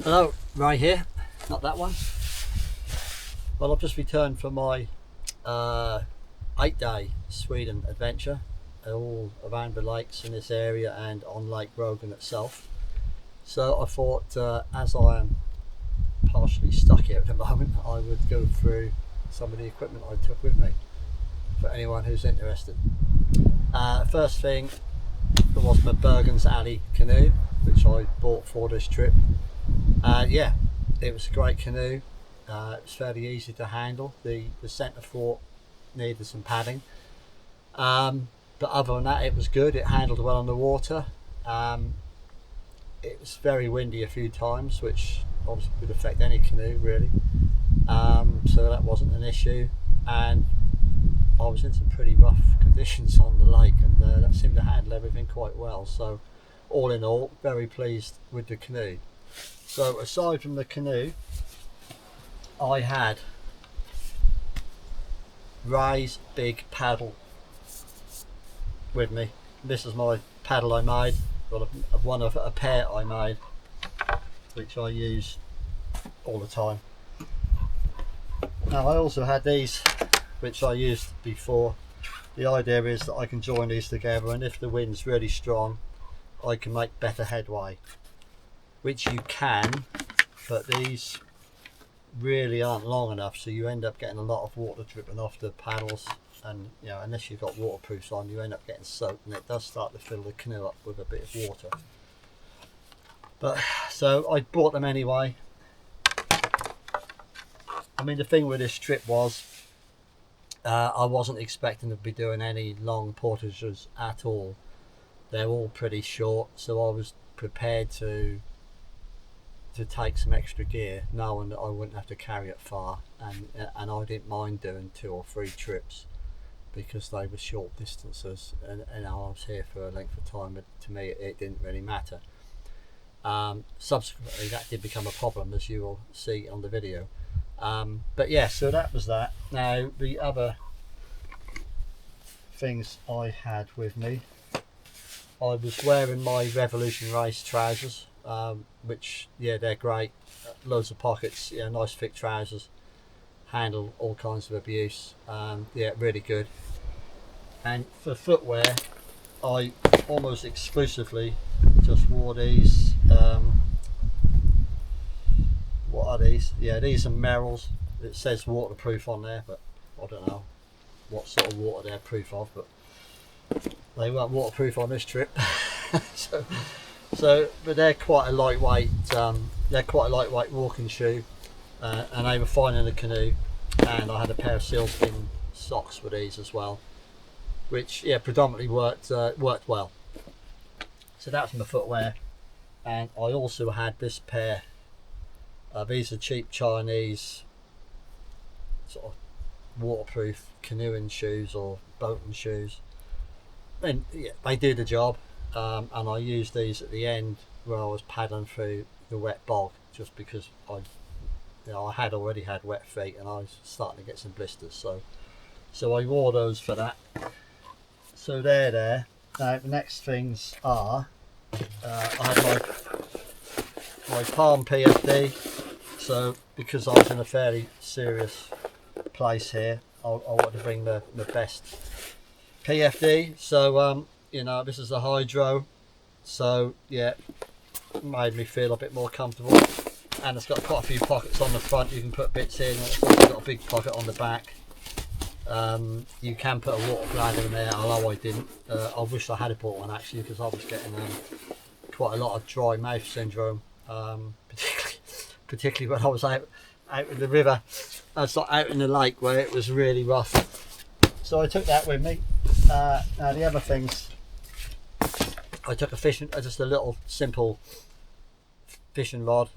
Hello, Ray here, not that one. Well, I've just returned from my 8-day Sweden adventure, all around the lakes in this area and on Lake Rogan itself. So I thought, as I am partially stuck here at the moment, I would go through some of the equipment I took with me for anyone who's interested. First thing was my Bergen's Alley canoe, which I bought for this trip. Yeah, it was a great canoe. It was fairly easy to handle. The centre fork needed some padding, but other than that, it was good. It handled well on the water. It was very windy a few times, which obviously would affect any canoe really. So that wasn't an issue, and I was in some pretty rough conditions on the lake, and that seemed to handle everything quite well. So all in all, very pleased with the canoe. So aside from the canoe, I had Ray's big paddle with me. This is my paddle I made, well, one of a pair I made, which I use all the time. Now I also had these, which I used before. The idea is that I can join these together, and if the wind's really strong, I can make better headway, which you can, but these really aren't long enough, so you end up getting a lot of water dripping off the paddles, and you know, unless you've got waterproofs on, you end up getting soaked, and it does start to fill the canoe up with a bit of water. But so I bought them anyway. I mean, the thing with this trip was I wasn't expecting to be doing any long portages at all. They're all pretty short, so I was prepared to take some extra gear, knowing that I wouldn't have to carry it far, and I didn't mind doing 2 or 3 trips because they were short distances, and I was here for a length of time, but to me it didn't really matter. Subsequently that did become a problem, as you will see on the video, but yeah, so that was that. Now the other things I had with me, I was wearing my Revolution Race trousers, which, yeah, they're great. Loads of pockets, yeah, nice thick trousers, handle all kinds of abuse. Yeah, really good. And for footwear, I almost exclusively just wore these. What are these? Yeah, these are Merrells. It says waterproof on there, but I don't know what sort of water they're proof of, but they weren't waterproof on this trip. But they're quite a lightweight. They're quite a lightweight walking shoe, and they were fine in the canoe. And I had a pair of sealskin socks with these as well, which, yeah, predominantly worked well. So that's my footwear, and I also had this pair. These are cheap Chinese sort of waterproof canoeing shoes or boating shoes, and yeah, they do the job. And I used these at the end where I was paddling through the wet bog, just because I had already had wet feet and I was starting to get some blisters, so I wore those for that. So they're there. Now the next things are, I had my Palm PFD. So because I was in a fairly serious place here, I wanted to bring the best PFD. So you know, this is a hydro, so yeah, made me feel a bit more comfortable, and it's got quite a few pockets on the front. You can put bits in, and it's also got a big pocket on the back. You can put a water bladder in there, although I didn't. I wish I had bought one actually, because I was getting quite a lot of dry mouth syndrome, particularly when I was out in the river. I was like out in the lake where it was really rough. So I took that with me. Now the other things, I took just a little simple fishing rod.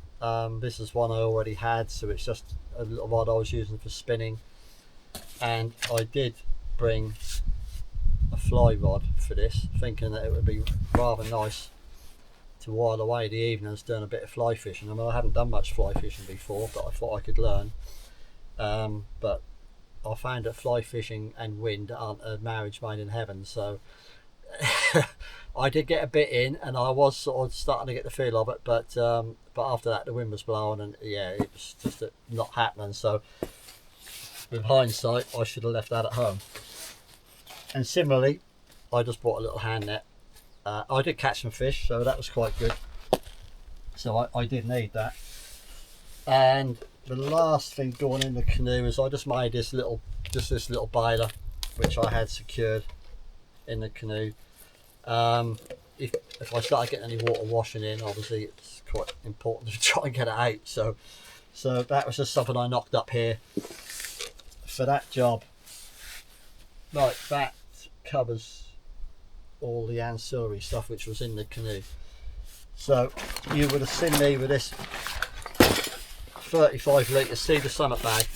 This is one I already had, so it's just a little rod I was using for spinning. And I did bring a fly rod for this, thinking that it would be rather nice to while away the evenings doing a bit of fly fishing. I mean, I haven't done much fly fishing before, but I thought I could learn. But I found that fly fishing and wind aren't a marriage made in heaven, so I did get a bit in, and I was sort of starting to get the feel of it, but after that the wind was blowing, and yeah, it was just not happening. So with hindsight, I should have left that at home. And similarly, I just bought a little hand net. I did catch some fish, so that was quite good. So I did need that. And the last thing going in the canoe is I just made this little bailer, which I had secured in the canoe. If I start getting any water washing in, obviously it's quite important to try and get it out. So that was just something I knocked up here for that job. Right, that covers all the ancillary stuff which was in the canoe. So you would have seen me with this 35 litre Sea to Summit bag.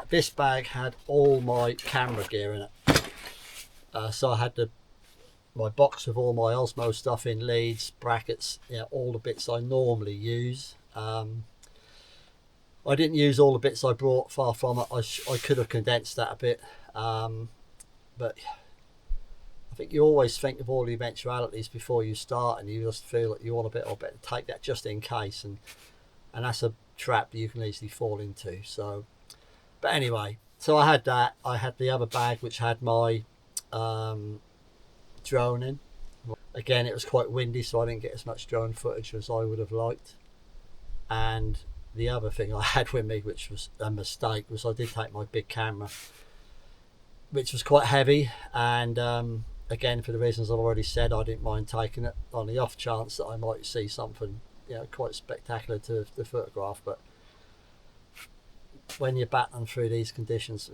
This bag had all my camera gear in it. So I had my box of all my Osmo stuff in, leads, brackets, all the bits I normally use. I didn't use all the bits I brought, far from it. I could have condensed that a bit, but I think you always think of all the eventualities before you start, and you just feel that you want a bit, or better take that just in case, and that's a trap that you can easily fall into. So, but anyway, so I had that. I had the other bag which had my drone in. Again, it was quite windy, so I didn't get as much drone footage as I would have liked. And the other thing I had with me, which was a mistake, was I did take my big camera, which was quite heavy, and again, for the reasons I've already said, I didn't mind taking it on the off chance that I might see something quite spectacular to photograph. But when you're battling through these conditions,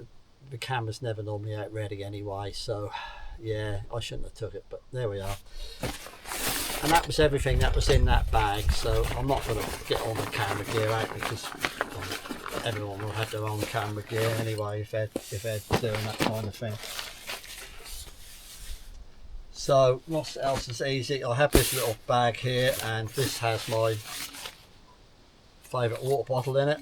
the camera's never normally out ready anyway, so yeah, I shouldn't have took it, but there we are. And that was everything that was in that bag, so I'm not going to get all the camera gear out, because everyone will have their own camera gear anyway if they're doing that kind of thing. So what else is easy? I have this little bag here, and this has my favourite water bottle in it.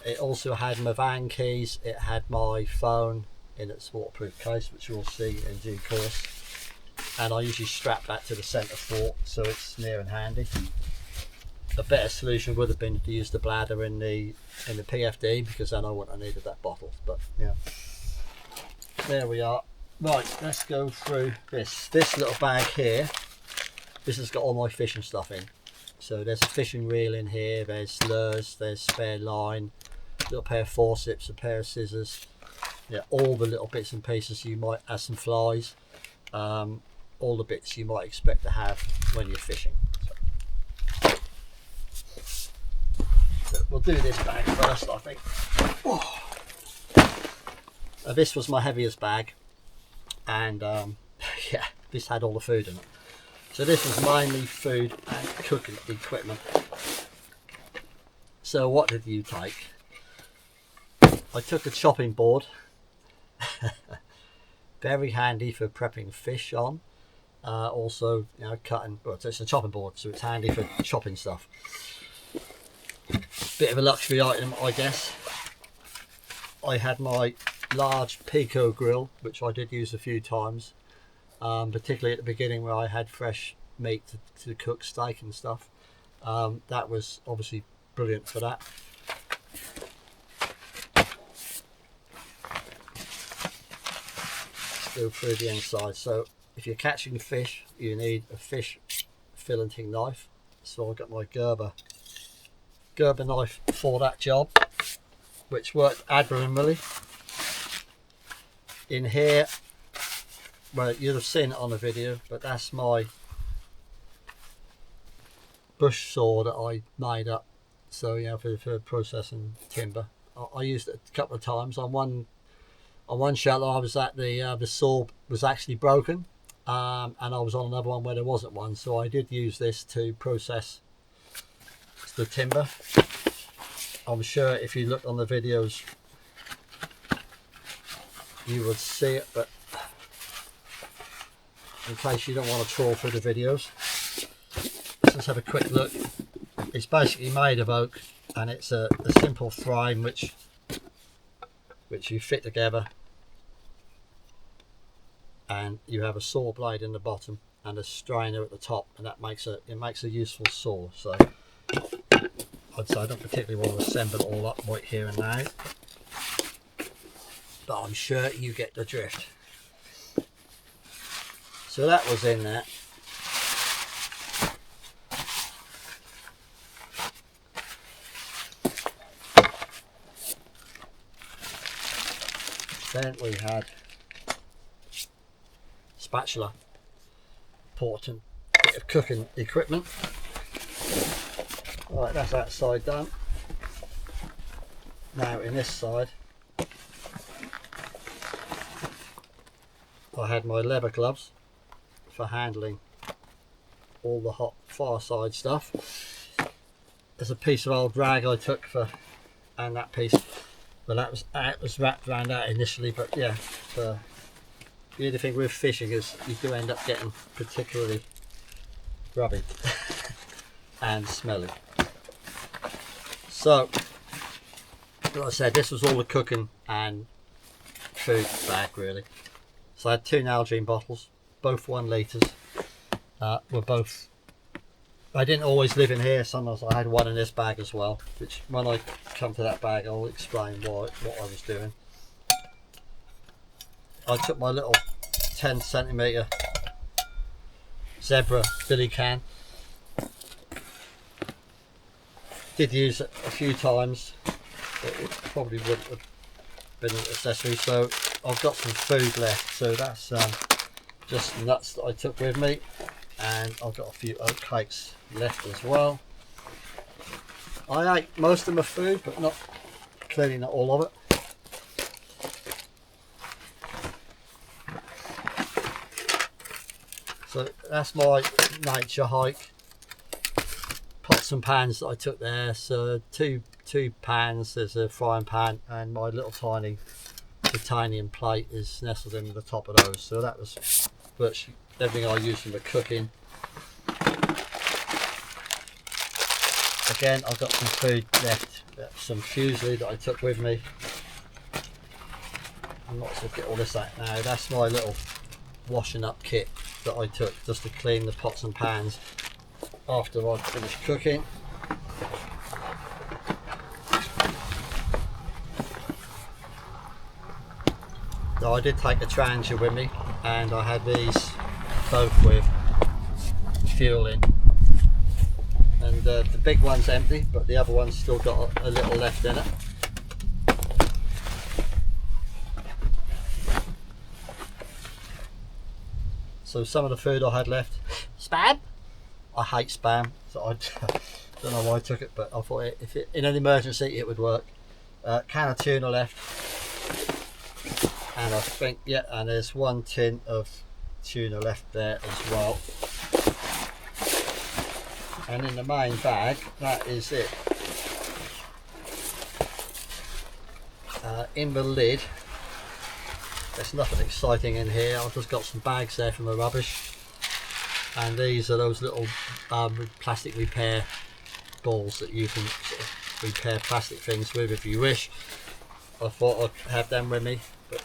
It also had my van keys, it had my phone in its waterproof case, which you'll see in due course, and I usually strap that to the centre fork so it's near and handy. A better solution would have been to use the bladder in the PFD, because then I wouldn't have needed that bottle, but yeah, there we are. Right, let's go through this little bag here. This has got all my fishing stuff in. So there's a fishing reel in here, there's lures, there's spare line, little pair of forceps, a pair of scissors, all the little bits and pieces you might, as some flies, all the bits you might expect to have when you're fishing. So we'll do this bag first, I think. This was my heaviest bag, and yeah, this had all the food in it. So this was mainly food and cooking equipment. So what did you take? I took a chopping board. Very handy for prepping fish on. Also, cutting. Well, it's a chopping board, so it's handy for chopping stuff. Bit of a luxury item, I guess. I had my large Pico grill, which I did use a few times, particularly at the beginning where I had fresh meat to cook steak and stuff. That was obviously brilliant for that. Go through the inside. So if you're catching fish, you need a fish filleting knife. So I got my Gerber knife for that job, which worked admirably. In here, well, you'd have seen it on the video, but that's my bush saw that I made up. So for processing timber, I used it a couple of times. On one shallow I was at, the saw was actually broken, and I was on another one where there wasn't one, so I did use this to process the timber. I'm sure if you look on the videos you would see it, but in case you don't want to trawl through the videos, let's have a quick look. It's basically made of oak, and it's a simple frame which you fit together, and you have a saw blade in the bottom and a strainer at the top, and that makes a useful saw. So I'd say I don't particularly want to assemble it all up right here and now, but I'm sure you get the drift. So that was in there. Then we had spatula, important bit of cooking equipment. Right, that's that side done. Now in this side, I had my leather gloves for handling all the hot fireside stuff. There's a piece of old rag I took for, and that piece, well, that was wrapped around that initially, but yeah, the only thing with fishing is you do end up getting particularly grubby and smelly. So, like I said, this was all the cooking and food bag really. So I had 2 Nalgene bottles, both 1 litres. Were both. I didn't always live in here. Sometimes I had one in this bag as well. Which, when I come to that bag, I'll explain what I was doing. I took my little 10cm Zebra billy can. Did use it a few times, but it probably wouldn't have been an accessory. So I've got some food left. So that's just nuts that I took with me, and I've got a few oat cakes left as well. I ate most of my food, but clearly not all of it. So that's my nature hike. Pots and pans that I took there. So two pans. There's a frying pan, and my little tiny titanium plate is nestled in the top of those. So that was virtually everything I used in the cooking. Again, I've got some food left, some fusilli that I took with me. I might as well get all this out now. That's my little washing up kit that I took just to clean the pots and pans after I'd finished cooking. So I did take a Trangia with me, and I had these both with fuel in. And the big one's empty, but the other one's still got a little left in it. So some of the food I had left, spam. I hate spam, so I don't know why I took it, but I thought in an emergency it would work. Can of tuna left, and I think and there's 1 tin of tuna left there as well. And in the main bag, that is it. In the lid, there's nothing exciting in here. I've just got some bags there from the rubbish, and these are those little plastic repair balls that you can sort of repair plastic things with if you wish. I thought I'd have them with me, but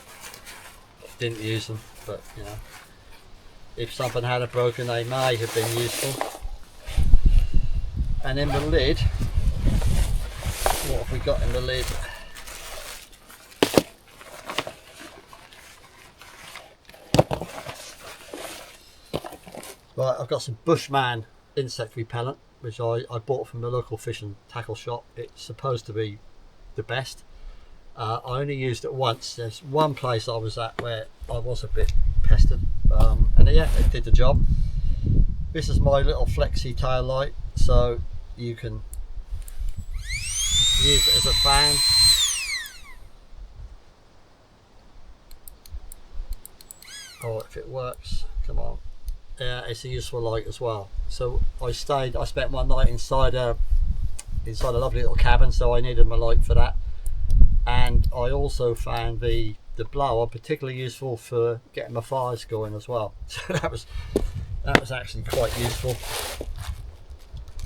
didn't use them. But you know, if something had broken, they may have been useful. And in the lid, what have we got in the lid? Right, I've got some Bushman insect repellent, which I bought from the local fish and tackle shop. It's supposed to be the best. I only used it once. There's one place I was at where I was a bit pestered, and yeah, it did the job. This is my little flexi tail light, so you can use it as a fan. Oh, if it works, come on. Yeah, it's a useful light as well. So I spent one night inside a lovely little cabin, so I needed my light for that. And I also found the blower particularly useful for getting my fires going as well. So that was actually quite useful.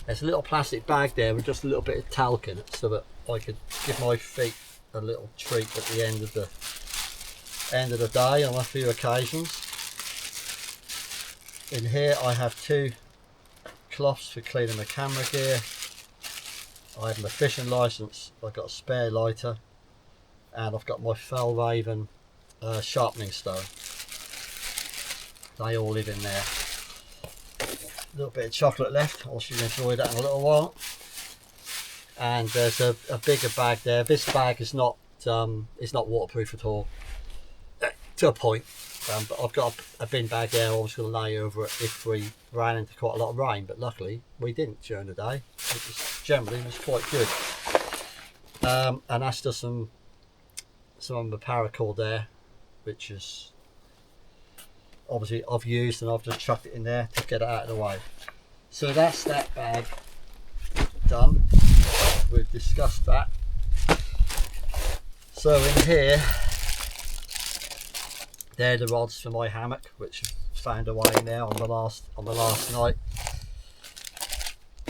There's a little plastic bag there with just a little bit of talc in it, so that I could give my feet a little treat at the end of the day on a few occasions. In here I have 2 cloths for cleaning the camera gear. I have my fishing license, I've got a spare lighter, and I've got my Fellraven sharpening stone. They all live in there. A little bit of chocolate left, I should enjoy that in a little while. And there's a bigger bag there. This bag is not waterproof at all, to a point. But I've got a bin bag there. I was going to lay over it if we ran into quite a lot of rain, but luckily we didn't during the day. It was generally quite good. And that's just some of the paracord there, which is obviously I've used, and I've just chucked it in there to get it out of the way. So that's that bag done. We've discussed that. So in here, they're the rods for my hammock, which I've found a way in there on the last night.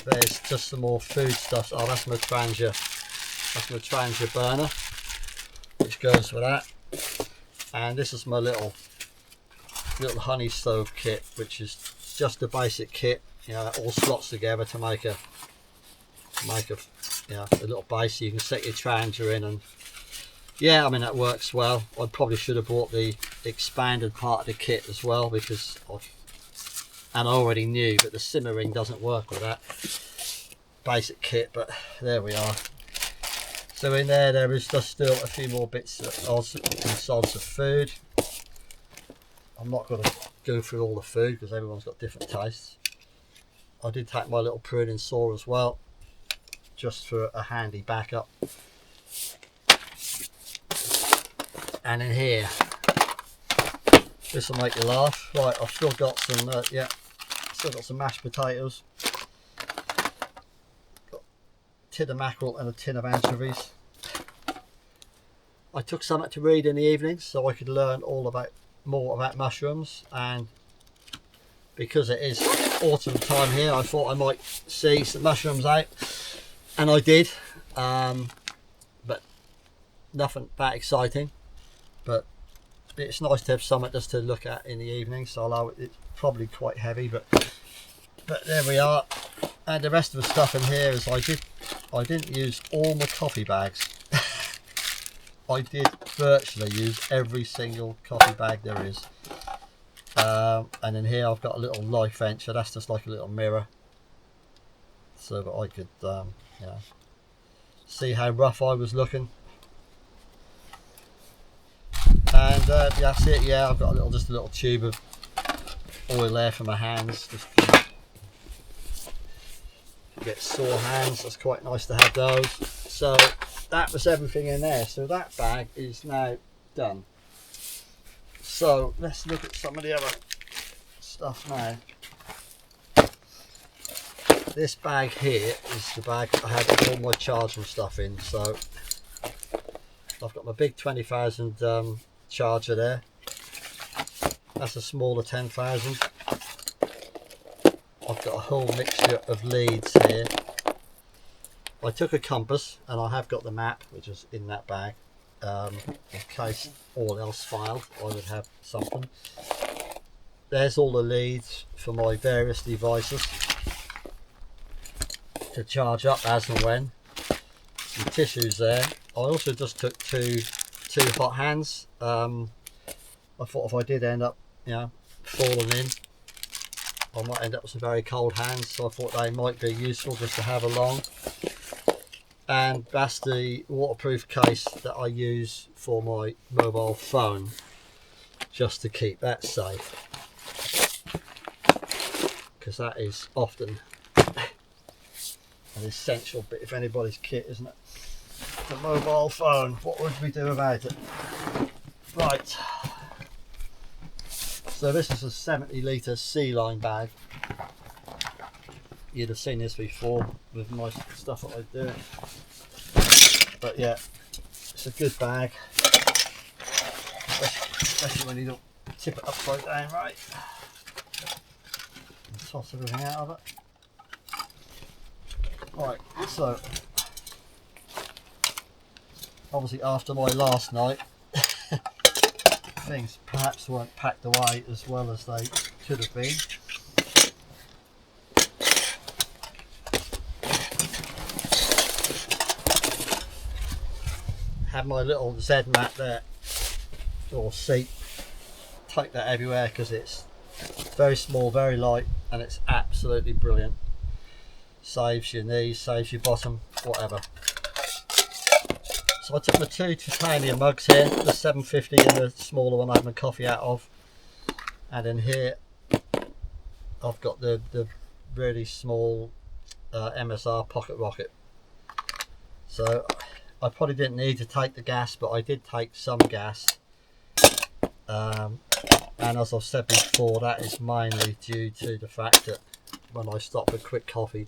There's just some more food stuff. Oh, that's my Trangia. That's my Trangia burner, which goes with that. And this is my little honey stove kit, which is just a basic kit. You know, it all slots together to make a little base so you can set your Trangia in. And yeah, I mean, that works well. I probably should have bought the expanded part of the kit as well, because I already knew that the simmering doesn't work with that basic kit, but there we are. So in there is just still a few more bits and sods of food. I'm not going to go through all the food because everyone's got different tastes. I did take my little pruning saw as well, just for a handy backup. And in here, this will make you laugh. Right, I've still got some, still got some mashed potatoes, got a tin of mackerel and a tin of anchovies. I took something to read in the evenings so I could learn more about mushrooms, and because it is autumn time here, I thought I might see some mushrooms out, and I did, but nothing that exciting. But it's nice to have something just to look at in the evening. So it's probably quite heavy, but there we are. And the rest of the stuff in here is I didn't use all my coffee bags. I did virtually use every single coffee bag there is. And in here I've got a little life vent, so that's just like a little mirror, so that I could see how rough I was looking. And that's it. Yeah, I've got just a little tube of oil there for my hands, just get sore hands. That's quite nice to have those. So that was everything in there. So that bag is now done. So let's look at some of the other stuff now. This bag here is the bag I had all my charging stuff in. So I've got my big 20,000 charger there. That's a smaller 10,000. I've got a whole mixture of leads here. I took a compass, and I have got the map, which is in that bag. In case all else failed, I would have something. There's all the leads for my various devices to charge up as and when. Some tissues there. I also just took two hot hands. I thought if I did end up, falling in, I might end up with some very cold hands, so I thought they might be useful just to have along. And that's the waterproof case that I use for my mobile phone, just to keep that safe, because that is often an essential bit of anybody's kit, isn't it? The mobile phone, what would we do about it? Right, so this is a 70 litre Sea-Line bag. You'd have seen this before with my stuff that I do. But yeah, it's a good bag, especially when you don't tip it upside down right. And toss everything out of it. Right, so obviously after my last night, things perhaps weren't packed away as well as they could have been. have my little Z mat there, or seat. Take that everywhere because it's very small, very light, and it's absolutely brilliant. Saves your knees, saves your bottom, whatever. So I took my 2 titanium mugs here, the 750 and the smaller one I had my coffee out of. And in here I've got the really small MSR pocket rocket. So I probably didn't need to take the gas, but I did take some gas. And as I've said before, that is mainly due to the fact that when I stop for quick coffee,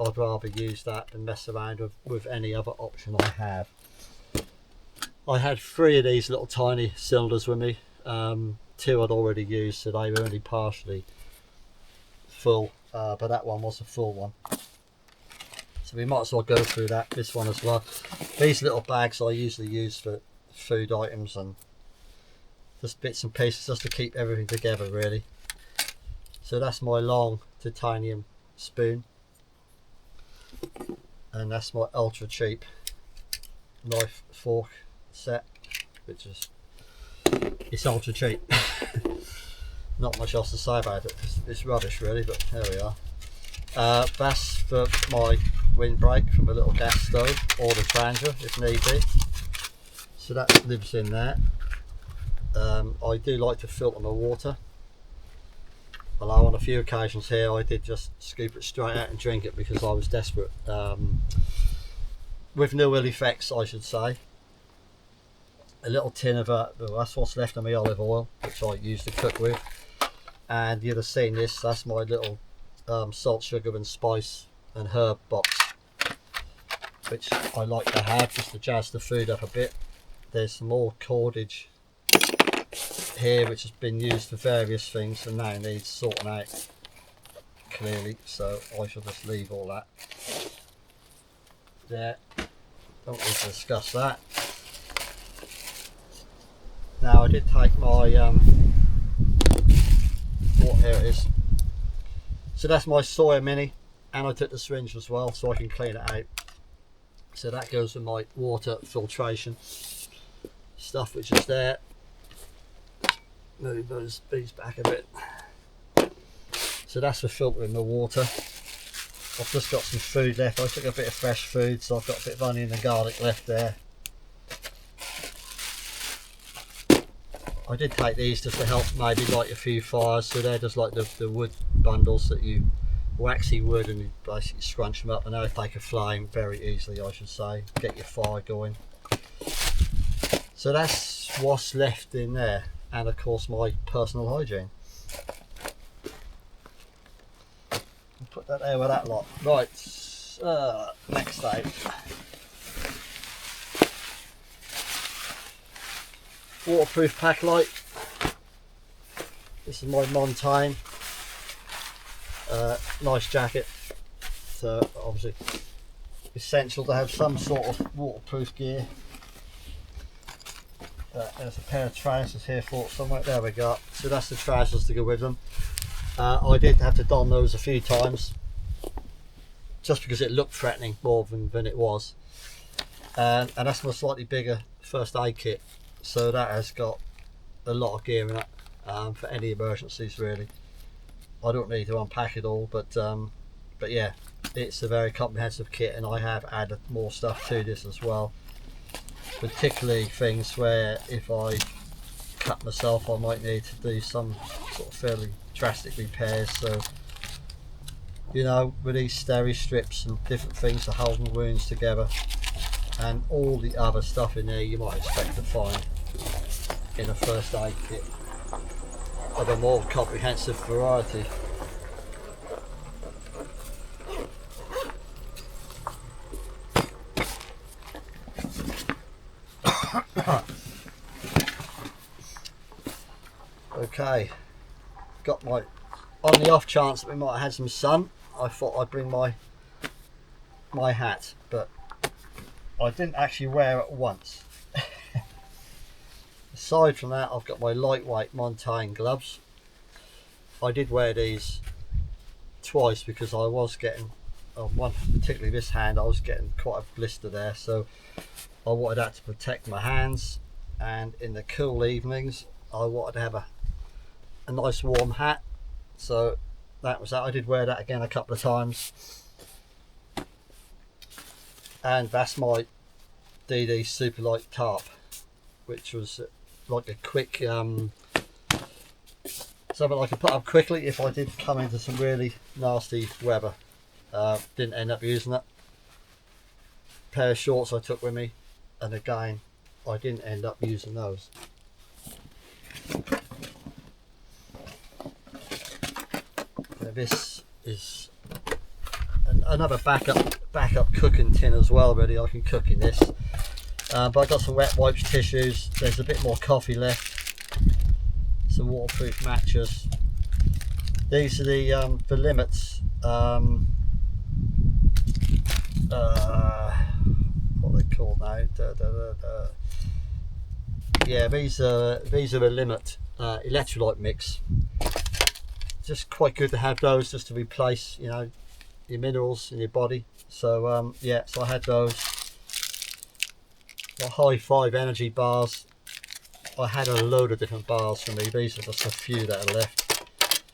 I'd rather use that than mess around with any other option I have. I had 3 of these little tiny cylinders with me. 2 I'd already used, so they were only partially full, but that one was a full one. So we might as well go through this one as well. These little bags I usually use for food items and just bits and pieces, just to keep everything together really. So that's my long titanium spoon, and that's my ultra cheap knife fork set, which is, it's ultra cheap. Not much else to say about it, it's rubbish really, but there we are. That's for my windbreak from a little gas stove, or the Trangia if need be. So that lives in there. I do like to filter my water, although on a few occasions here I did just scoop it straight out and drink it because I was desperate. With no ill effects, I should say. A little tin of well, that's what's left of my olive oil, which I use to cook with. And you'd have seen this, that's my little salt, sugar and spice and herb box, which I like to have just to jazz the food up a bit. There's some more cordage here which has been used for various things and now needs sorting out clearly, so I shall just leave all that there. Don't need to discuss that. Now I did take my here it is. So that's my Sawyer Mini, and I took the syringe as well so I can clean it out. So that goes with my water filtration stuff, which is there. Move these back a bit. So that's for filtering the water. I've just got some food left. I took a bit of fresh food, so I've got a bit of onion and garlic left there. I did take these just to help maybe light a few fires. So they're just like the wood bundles that you, waxy wood, and you basically scrunch them up and they'll take a flame very easily, I should say. Get your fire going. So that's what's left in there, and of course my personal hygiene. I'll put that there with that lot. Right, next stage. Waterproof pack light. This is my Montane. Nice jacket. So obviously essential to have some sort of waterproof gear. There's a pair of trousers here for somewhere. There we go. So that's the trousers to go with them. I did have to don those a few times, just because it looked threatening more than it was. And that's my slightly bigger first aid kit. So that has got a lot of gear in it for any emergencies really. I don't need to unpack it all, but yeah, it's a very comprehensive kit, and I have added more stuff to this as well. Particularly things where if I cut myself, I might need to do some sort of fairly drastic repairs. So, you know, with these steri strips and different things to hold the wounds together, and all the other stuff in there you might expect to find in a first aid kit of a more comprehensive variety. Okay, got my, on the off chance that we might have had some sun, I thought I'd bring my hat, but I didn't actually wear it once. Aside from that, I've got my lightweight Montane gloves. I did wear these twice because I was getting on one, particularly this hand, I was getting quite a blister there, so I wanted that to protect my hands. And in the cool evenings, I wanted to have a nice warm hat, so that was that. I did wear that again a couple of times, and that's my DD Superlight tarp, which was like a quick something I could put up quickly if I did come into some really nasty weather. Didn't end up using it. Pair of shorts I took with me, and again I didn't end up using those. This is another backup cooking tin as well. Really, I can cook in this. But I got some wet wipes, tissues. There's a bit more coffee left. Some waterproof matches. These are the limits. What are they called now? Yeah, these are the limit electrolyte mix. Just quite good to have those, just to replace, you know, your minerals in your body. So yeah, so I had those. The High Five energy bars. I had a load of different bars for me. These are just a few that are left,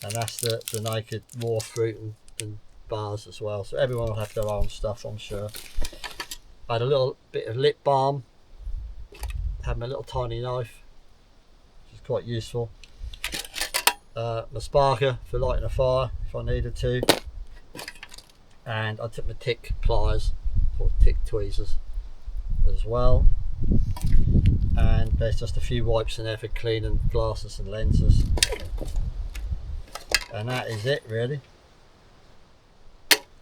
and that's the Naked raw fruit and bars as well. So everyone will have their own stuff, I'm sure. I had a little bit of lip balm. Had my little tiny knife, which is quite useful. My sparker for lighting a fire if I needed to, and I took my tick pliers or tick tweezers as well. And there's just a few wipes in there for cleaning glasses and lenses, and that is it really.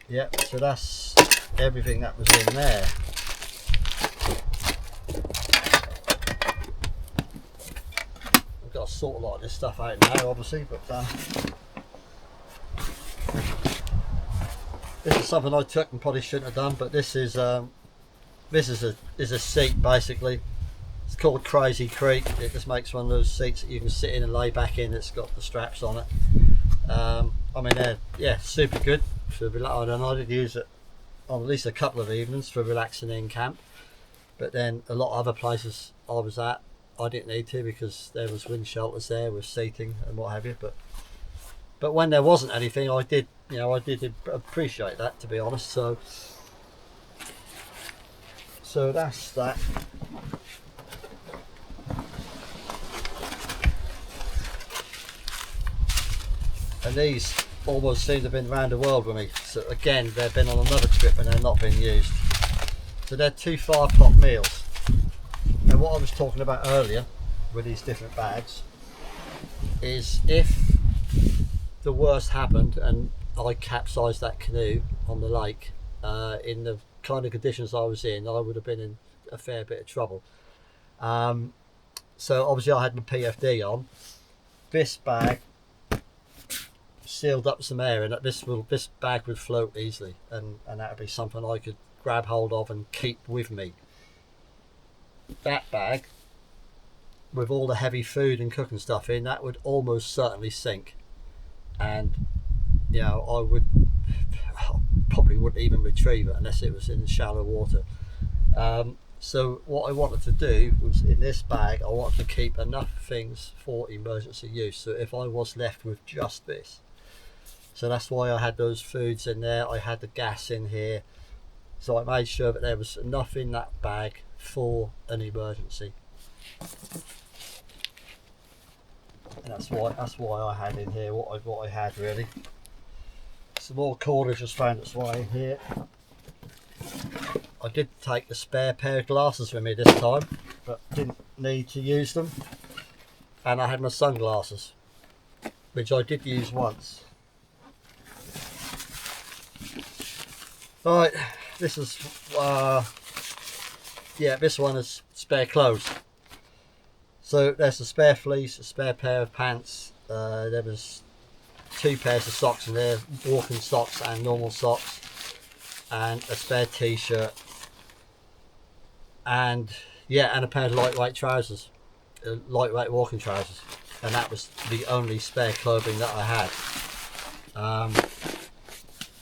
Yep, so that's everything that was in there. I've got to sort a lot of this stuff out now, obviously, but this is something I took and probably shouldn't have done. But this is a seat basically. It's called Crazy Creek. It just makes one of those seats that you can sit in and lay back in. It's got the straps on it. I mean, they're super good for relaxing. And I did use it on at least a couple of evenings for relaxing in camp. But then a lot of other places I was at, I didn't need to, because there was wind shelters there with seating and what have you. But when there wasn't anything, I did appreciate that, to be honest. So that's that. And these almost seem to have been around the world with me. So again, they've been on another trip and they're not being used. So they're 2 5-pot meals. And what I was talking about earlier with these different bags is, if the worst happened and I capsized that canoe on the lake, in the kind of conditions I was in, I would have been in a fair bit of trouble. So obviously I had my PFD on. This bag sealed up some air, and this bag would float easily, and that would be something I could grab hold of and keep with me. That bag with all the heavy food and cooking stuff in, that would almost certainly sink, and you know, I probably wouldn't even retrieve it unless it was in shallow water. So what I wanted to do was, in this bag I wanted to keep enough things for emergency use, so if I was left with just this. So that's why I had those foods in there. I had the gas in here, so I made sure that there was enough in that bag for an emergency. And that's why I had in here what I had really. Some more cordage just found its way in here. I did take the spare pair of glasses with me this time, but didn't need to use them. And I had my sunglasses, which I did use once. Right, this is this one is spare clothes. So there's a spare fleece, a spare pair of pants. There was 2 pairs of socks in there, walking socks and normal socks, and a spare t-shirt, and a pair of lightweight trousers, lightweight walking trousers, and that was the only spare clothing that I had.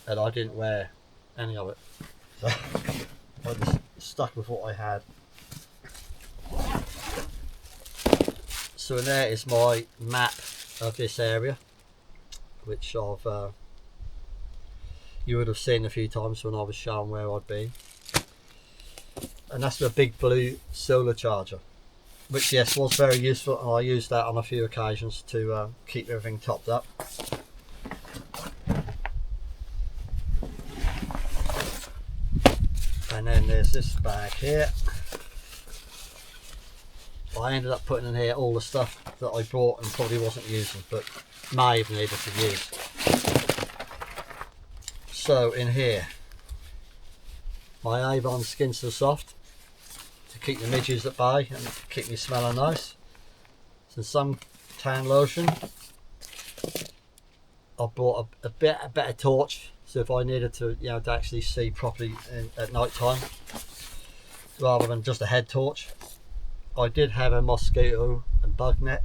and I didn't wear any of it. So I just stuck with what I had. So in there is my map of this area, which you would have seen a few times when I was showing where I'd been. And that's the big blue solar charger, which yes was very useful, and I used that on a few occasions to keep everything topped up. And then there's this bag here. I ended up putting in here all the stuff that I bought and probably wasn't using, but may have needed to use. So in here, my Avon Skin So Soft to keep the midges at bay and keep me smelling nice. Some tan lotion. I bought a better torch, so if I needed to, to actually see properly at night time, rather than just a head torch. I did have a mosquito and bug net.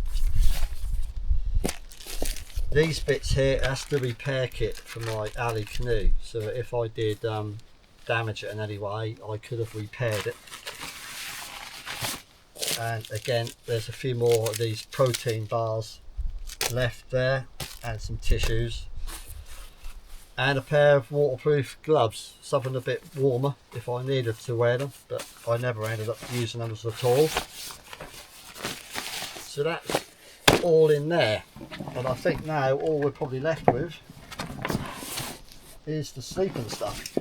These bits here, that's the repair kit for my alley canoe, so if I did damage it in any way, I could have repaired it. And again, there's a few more of these protein bars left there, and some tissues, and a pair of waterproof gloves, something a bit warmer if I needed to wear them, but I never ended up using them at all. So that's all in there, and I think now all we're probably left with is the sleeping stuff.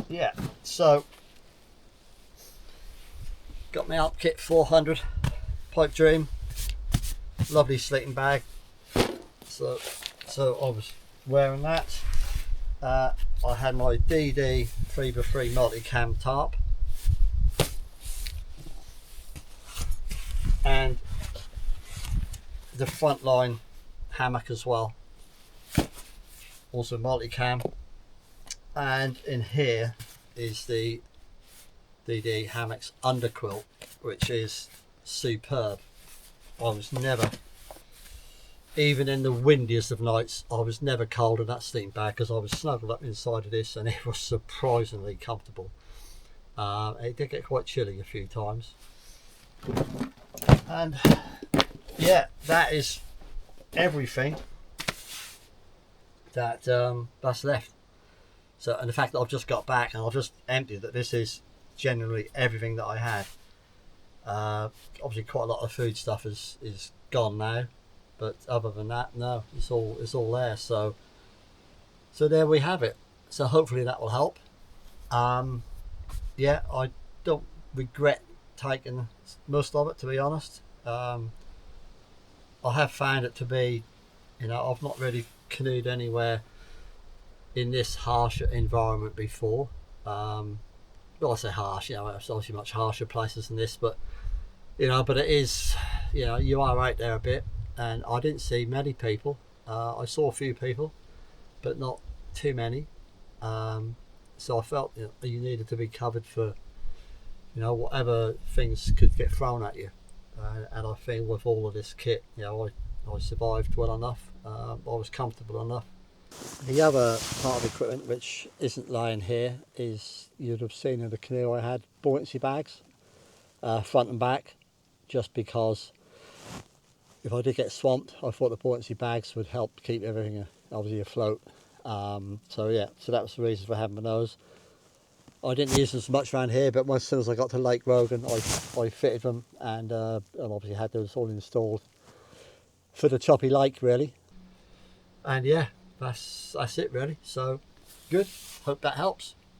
Yeah, so got my Alp Kit 400 Pipe Dream, lovely sleeping bag. So I was wearing that. I had my DD 3x3 multi-cam tarp, and the Frontline hammock as well, also multi-cam. And in here is the DD Hammocks underquilt, which is superb. I was never, even in the windiest of nights, I was never cold in that sleeping bag, because I was snuggled up inside of this and it was surprisingly comfortable. It did get quite chilly a few times. And yeah, that is everything that that's left. So, and the fact that I've just got back and I've just emptied that, this is generally everything that I had. Obviously quite a lot of food stuff is gone now, but other than that, no, it's all there. So there we have it. So hopefully that will help. Yeah, I don't regret taking most of it, to be honest. I have found it to be, I've not really canoed anywhere in this harsh environment before. Well, I say harsh, it's obviously much harsher places than this, but but it is, you are out there a bit, and I didn't see many people. I saw a few people, but not too many. So I felt you needed to be covered for whatever things could get thrown at you, and I think with all of this kit, I survived well enough. I was comfortable enough. The other part of equipment which isn't lying here is, you'd have seen in the canoe I had buoyancy bags, front and back, just because if I did get swamped, I thought the buoyancy bags would help keep everything obviously afloat. So that was the reason for having those. I didn't use them so much around here, but as soon as I got to Lake Rogan, I fitted them, and obviously had those all installed for the choppy lake, really. And yeah, that's it really. So good, hope that helps.